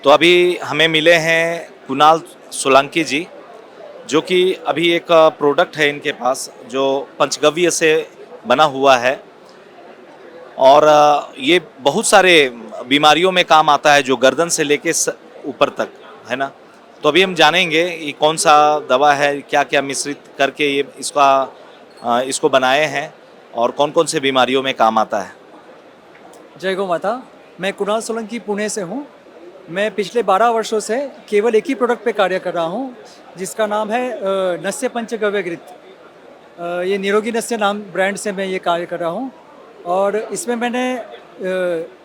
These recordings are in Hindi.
तो अभी हमें मिले हैं कुणाल सोलंकी जी, जो कि अभी एक प्रोडक्ट है इनके पास जो पंचगव्य से बना हुआ है। और ये बहुत सारे बीमारियों में काम आता है, जो गर्दन से लेके ऊपर तक, है ना। तो अभी हम जानेंगे ये कौन सा दवा है, क्या क्या मिश्रित करके ये इसको बनाए हैं और कौन कौन से बीमारियों में काम आता है। जय गौ माता। मैं कुणाल सोलंकी पुणे से हूँ। मैं पिछले 12 वर्षों से केवल एक ही प्रोडक्ट पे कार्य कर रहा हूँ, जिसका नाम है नस्य पंचगव्य घृत। ये निरोगी नस्य नाम ब्रांड से मैं ये कार्य कर रहा हूँ। और इसमें मैंने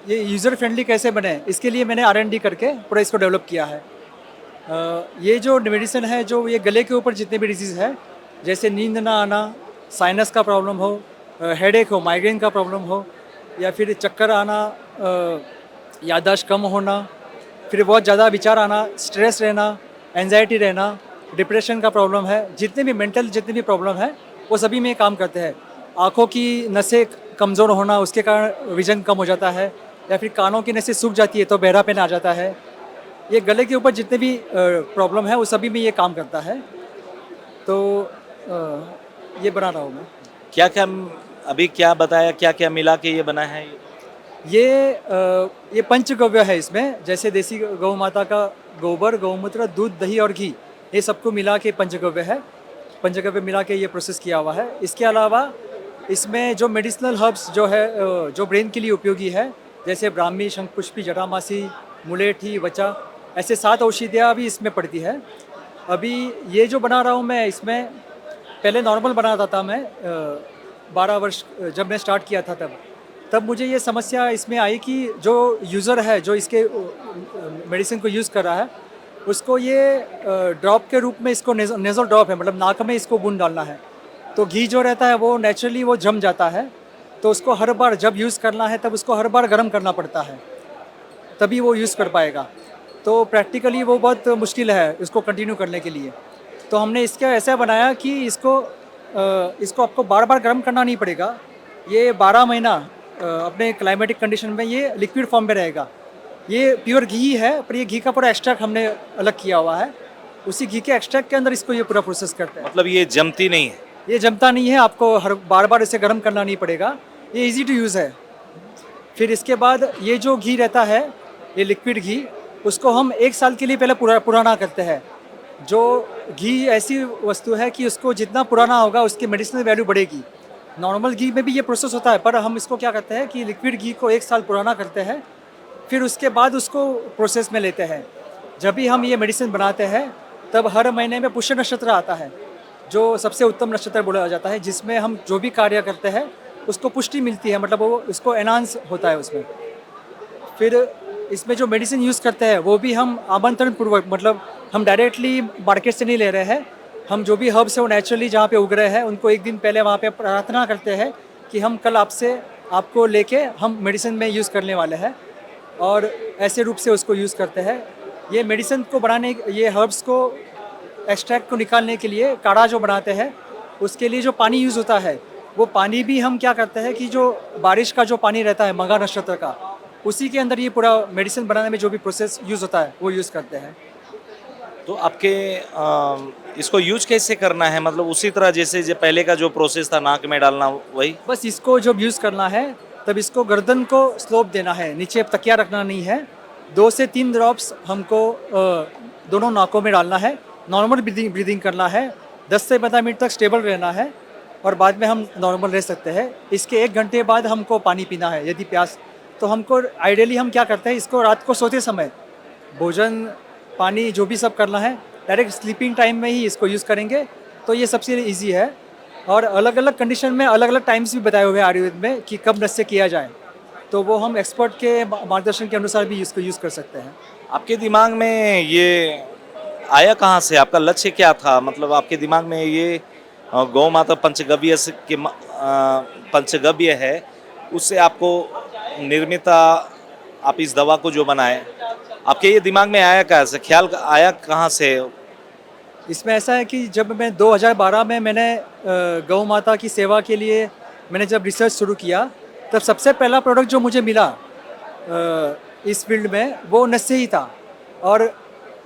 ये यूज़र फ्रेंडली कैसे बने, इसके लिए मैंने R&D करके पूरा इसको डेवलप किया है। ये जो मेडिसिन है, जो ये गले के ऊपर जितने भी डिजीज़ है, जैसे नींद ना आना, साइनस का प्रॉब्लम हो, हेडेक हो, माइग्रेन का प्रॉब्लम हो, या फिर चक्कर आना, याददाश्त कम होना, फिर बहुत ज़्यादा विचार आना, स्ट्रेस रहना, एंजाइटी रहना, डिप्रेशन का प्रॉब्लम है, जितने भी मेंटल जितने भी प्रॉब्लम है वो सभी में काम करते हैं। आँखों की नसें कमज़ोर होना, उसके कारण विज़न कम हो जाता है, या फिर कानों की नसें सूख जाती है तो बहरापन आ जाता है। ये गले के ऊपर जितने भी प्रॉब्लम है वो सभी में ये काम करता है। तो ये बना रहा हूँ मैं। क्या क्या अभी क्या बताया, क्या क्या मिला के ये बना है ये पंचगव्य है। इसमें जैसे देसी गौ माता का गोबर, गौमूत्र, दूध, दही और घी, ये सबको मिला के पंचगव्य है। पंचगव्य मिला के ये प्रोसेस किया हुआ है। इसके अलावा इसमें जो मेडिसिनल हर्ब्स जो है, जो ब्रेन के लिए उपयोगी है, जैसे ब्राह्मी, शंखपुष्पी, जटामासी, मुलेठी, वचा, ऐसे 7 औषधियाँ भी इसमें पड़ती है। अभी ये जो बना रहा हूँ मैं, इसमें पहले नॉर्मल बनाता था मैं। 12 वर्ष जब मैं स्टार्ट किया था तब मुझे ये समस्या इसमें आई कि जो यूज़र है, जो इसके मेडिसिन को यूज़ कर रहा है, उसको ये ड्रॉप के रूप में, इसको नेज़ल ड्रॉप है, मतलब नाक में इसको बूंद डालना है। तो घी जो रहता है वो नेचुरली वो जम जाता है, तो उसको हर बार जब यूज़ करना है तब उसको हर बार गर्म करना पड़ता है, तभी वो यूज़ कर पाएगा। तो प्रैक्टिकली वो बहुत मुश्किल है इसको कंटिन्यू करने के लिए। तो हमने इसका ऐसा बनाया कि इसको आपको बार बार गर्म करना नहीं पड़ेगा। ये 12 महीना अपने क्लाइमेटिक कंडीशन में ये लिक्विड फॉर्म में रहेगा। ये प्योर घी है, पर ये घी का पूरा एक्सट्रैक्ट हमने अलग किया हुआ है। उसी घी के एक्सट्रैक्ट के अंदर इसको ये पूरा प्रोसेस करते हैं। मतलब ये जमती नहीं है। ये जमता नहीं है, आपको हर बार बार इसे गर्म करना नहीं पड़ेगा। ये इजी टू यूज़ है। फिर इसके बाद ये जो घी रहता है, ये लिक्विड घी, उसको हम 1 साल के लिए पहले पुराना करते हैं। जो घी ऐसी वस्तु है कि उसको जितना पुराना होगा उसकी मेडिसिनल वैल्यू बढ़ेगी। नॉर्मल घी में भी ये प्रोसेस होता है, पर हम इसको क्या करते हैं कि लिक्विड घी को 1 साल पुराना करते हैं, फिर उसके बाद उसको प्रोसेस में लेते हैं। जब भी हम ये मेडिसिन बनाते हैं तब हर महीने में पुष्य नक्षत्र आता है, जो सबसे उत्तम नक्षत्र बोला जाता है, जिसमें हम जो भी कार्य करते हैं उसको पुष्टि मिलती है, मतलब वो उसको एनहांस होता है उसमें। फिर इसमें जो मेडिसिन यूज़ करते हैं वो भी हम आमंत्रण पूर्वक, मतलब हम डायरेक्टली मार्केट से नहीं ले रहे हैं। हम जो भी हर्ब्स है वो नेचुरली जहाँ पे उग रहे हैं उनको एक दिन पहले वहाँ पे प्रार्थना करते हैं कि हम कल आपको लेके हम मेडिसिन में यूज़ करने वाले हैं, और ऐसे रूप से उसको यूज़ करते हैं। ये मेडिसिन को बनाने, ये हर्ब्स को एक्सट्रैक्ट को निकालने के लिए काढ़ा जो बनाते हैं, उसके लिए जो पानी यूज़ होता है, वो पानी भी हम क्या करते हैं कि जो बारिश का जो पानी रहता है मघा नक्षत्र का, उसी के अंदर ये पूरा मेडिसिन बनाने में जो भी प्रोसेस यूज़ होता है वो यूज़ करते हैं। तो आपके इसको यूज कैसे करना है, मतलब उसी तरह जैसे जो पहले का जो प्रोसेस था नाक में डालना, वही? बस इसको जब यूज़ करना है तब इसको गर्दन को स्लोप देना है, नीचे तकिया रखना नहीं है। 2 से 3 ड्रॉप्स हमको दोनों नाकों में डालना है। नॉर्मल ब्रीदिंग करना है। 10 से 15 मिनट तक स्टेबल रहना है, और बाद में हम नॉर्मल रह सकते हैं। इसके 1 घंटे बाद हमको पानी पीना है यदि प्यास। तो हमको आइडियली हम क्या करते हैं, इसको रात को सोते समय भोजन, पानी, जो भी सब करना है, डायरेक्ट स्लीपिंग टाइम में ही इसको यूज़ करेंगे तो ये सबसे ईजी है। और अलग अलग कंडीशन में अलग अलग टाइम्स भी बताए हुए हैं आयुर्वेद में कि कब नस्य किया जाए, तो वो हम एक्सपर्ट के मार्गदर्शन के अनुसार भी इसको यूज़ कर सकते हैं। आपके दिमाग में ये आया कहाँ से, आपका लक्ष्य क्या था, मतलब आपके दिमाग में ये गौ माता पंचगव्य पंचगव्य है, उससे आपको निर्मिता, आप इस दवा को जो बनाए, आपके ये दिमाग में आया कहाँ से, ख्याल आया कहाँ से? इसमें ऐसा है कि जब मैं 2012 में मैंने गौ माता की सेवा के लिए मैंने जब रिसर्च शुरू किया, तब सबसे पहला प्रोडक्ट जो मुझे मिला इस फील्ड में वो नस्य ही था। और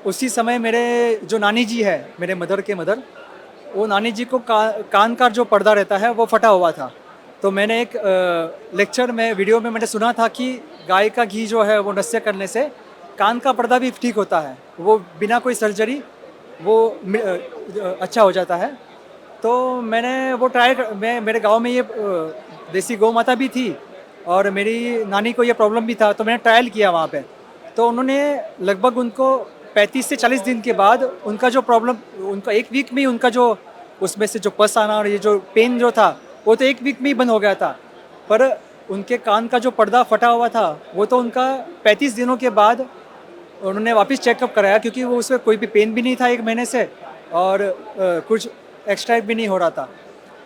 उसी समय मेरे जो नानी जी है, मेरे मदर के मदर, वो नानी जी को कान का जो पर्दा रहता है वो फटा हुआ था। तो मैंने एक लेक्चर में, वीडियो में मैंने सुना था कि गाय का घी जो है वो नस्य करने से कान का पर्दा भी ठीक होता है, वो बिना कोई सर्जरी वो अच्छा हो जाता है। तो मैंने वो मैं मेरे गांव में ये देसी गौ माता भी थी और मेरी नानी को ये प्रॉब्लम भी था, तो मैंने ट्रायल किया वहाँ पे। तो उन्होंने लगभग उनको 35 से 40 दिन के बाद उनका जो प्रॉब्लम, उनका एक वीक में ही उनका जो उसमें से जो पस आना और ये जो पेन जो था वो तो एक वीक में ही बंद हो गया था। पर उनके कान का जो पर्दा फटा हुआ था वो तो उनका 35 दिनों के बाद उन्होंने वापस चेकअप कराया, क्योंकि वो उसमें कोई भी पेन भी नहीं था एक महीने से और कुछ एक्स्ट्रा भी नहीं हो रहा था।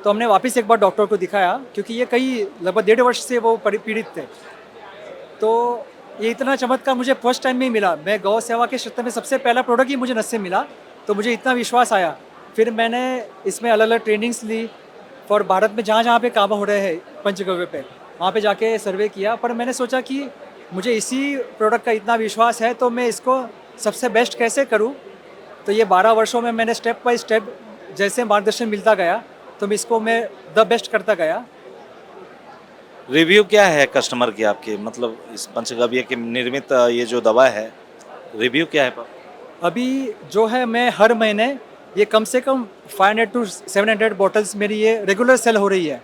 तो हमने वापस एक बार डॉक्टर को दिखाया, क्योंकि ये कई लगभग 1.5 वर्ष से वो पीड़ित थे। तो ये इतना चमत्कार मुझे फर्स्ट टाइम में ही मिला। मैं गौ सेवा के क्षेत्र में सबसे पहला प्रोडक्ट ही मुझे नस से मिला, तो मुझे इतना विश्वास आया। फिर मैंने इसमें अलग अलग ट्रेनिंग्स ली और भारत में जहाँ जहाँ पे काम हो रहे हैं पंचगव्य पे, वहाँ पे जाके सर्वे किया। पर मैंने सोचा कि मुझे इसी प्रोडक्ट का इतना विश्वास है तो मैं इसको सबसे बेस्ट कैसे करूँ। तो ये 12 वर्षों में मैंने स्टेप बाय स्टेप जैसे मार्गदर्शन मिलता गया तो मैं द बेस्ट करता गया। रिव्यू क्या है कस्टमर की आपके, मतलब इस पंचगव्य के निर्मित ये जो दवा है, रिव्यू क्या है? अभी जो है मैं हर महीने ये कम से कम 500 to 700 बॉटल्स मेरी ये रेगुलर सेल हो रही है।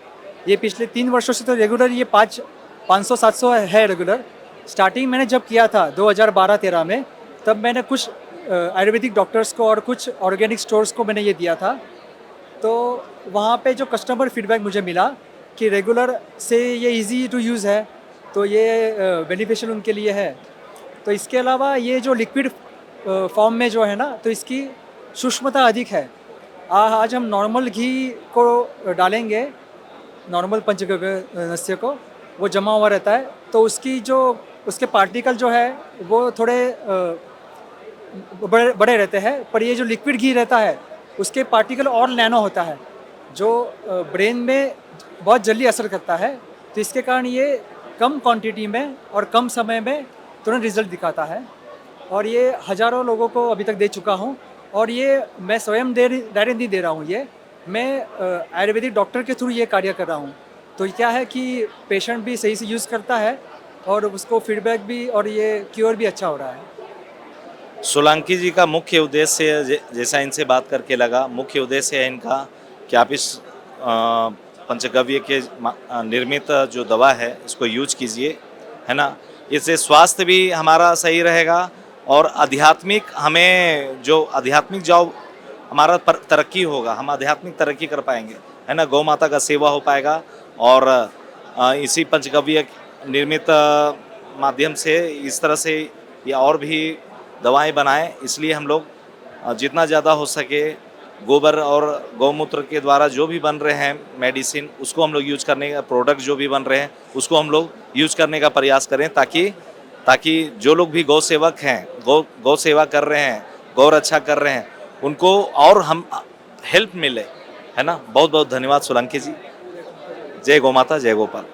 ये पिछले 3 वर्षों से तो रेगुलर ये 500-700 है रेगुलर। स्टार्टिंग मैंने जब किया था 2012-13 में, तब मैंने कुछ आयुर्वेदिक डॉक्टर्स को और कुछ ऑर्गेनिक स्टोर्स को मैंने ये दिया था। तो वहाँ पे जो कस्टमर फीडबैक मुझे मिला कि रेगुलर से ये इजी टू यूज़ है, तो ये बेनिफिशियल उनके लिए है। तो इसके अलावा ये जो लिक्विड फॉर्म में जो है ना, तो इसकी सूक्ष्मता अधिक है। आज हम नॉर्मल घी को डालेंगे, नॉर्मल पंचगव्य नस्य को, वो जमा हुआ रहता है, तो उसकी जो उसके पार्टिकल जो है वो थोड़े बड़े बड़े रहते हैं। पर ये जो लिक्विड घी रहता है उसके पार्टिकल और नैनो होता है, जो ब्रेन में बहुत जल्दी असर करता है। तो इसके कारण ये कम क्वांटिटी में और कम समय में तुरंत रिजल्ट दिखाता है। और ये हज़ारों लोगों को अभी तक दे चुका हूँ। और ये मैं स्वयं डायरेक्ट नहीं दे रहा हूँ, ये मैं आयुर्वेदिक डॉक्टर के थ्रू ये कार्य कर रहा हूँ। तो क्या है कि पेशेंट भी सही से यूज़ करता है और उसको फीडबैक भी और ये क्योर भी अच्छा हो रहा है। सोलंकी जी का मुख्य उद्देश्य, जैसा इनसे बात करके लगा, मुख्य उद्देश्य है इनका कि आप इस पंचगव्य के निर्मित जो दवा है इसको यूज कीजिए, है ना। इससे स्वास्थ्य भी हमारा सही रहेगा और आध्यात्मिक, हमें जो आध्यात्मिक जो हमारा तरक्की होगा, हम आध्यात्मिक तरक्की कर पाएंगे, है ना। गौ माता का सेवा हो पाएगा और इसी पंचगव्य निर्मित माध्यम से इस तरह से या और भी दवाएं बनाएं। इसलिए हम लोग जितना ज़्यादा हो सके गोबर और गौमूत्र के द्वारा जो भी बन रहे हैं मेडिसिन, उसको हम लोग यूज करने का, प्रोडक्ट जो भी बन रहे हैं उसको हम लोग यूज करने का प्रयास करें, ताकि जो लोग भी गौ सेवक हैं, गौ सेवा कर रहे हैं, गौ रक्षा कर रहे हैं, उनको और हम हेल्प मिले, है ना। बहुत बहुत धन्यवाद सोलंकी जी। जय गौ माता, जय गोपाल।